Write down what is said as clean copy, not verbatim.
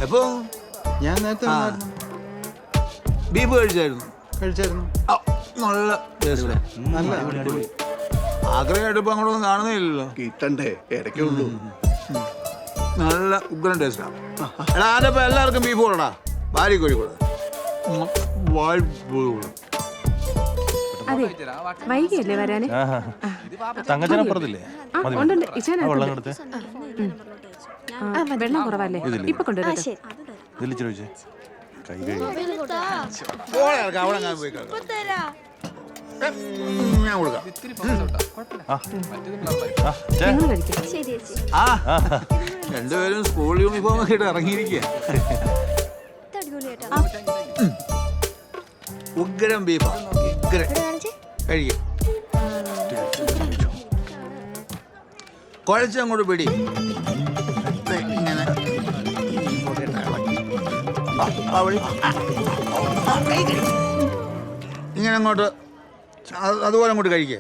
എപ്പോ ഞാൻ നേരത്തെ വന്നായിരുന്നു. ബീഫ് കഴിച്ചായിരുന്നു? ആ, നല്ല ടേസ്റ്റ്. നല്ല ആഗ്രഹമായിട്ട് ഇപ്പൊ അങ്ങോട്ടൊന്നും കാണുന്നില്ലല്ലോ. കിട്ടണ്ടേ ഇടയ്ക്കേ ഉള്ളൂ. നല്ല ഉഗ്രൻ ടേസ്റ്റാ. എടാ ആരുടെ ഇപ്പൊ എല്ലാവർക്കും ബീഫ് കൊടുടാ. ഭാര്യ കോഴിക്കോട് അതെ വൈകിയല്ലേ വരാന്? തങ്കച്ചനപ്പുറത്തില്ലേ? ഉണ്ട് വെള്ളം കൊടുത്തേ. വെള്ളം കുറവല്ലേ? ഇപ്പൊ കൊണ്ടുവരാം. ഇതിൽ ചോദിച്ചേ കൈ കഴുകി. അവിടെ ഞാൻ പോയി കേൾക്കാം. ഞാൻ കൊടുക്കാം. നിങ്ങൾ കഴിക്കാം. ആ രണ്ടുപേരും സ്കൂൾ യൂണിഫോം ഒക്കെ ഇട്ട് ഇറങ്ങിയിരിക്കുക. ഉഗ്രം ബീഫാ. ഉഗ്രം കഴിക്കും. കുഴച്ചങ്ങോട്ട് പിടി. ഇങ്ങനെ ഇങ്ങനെ അങ്ങോട്ട് അതുപോലെ അങ്ങോട്ട് കഴിക്കേ.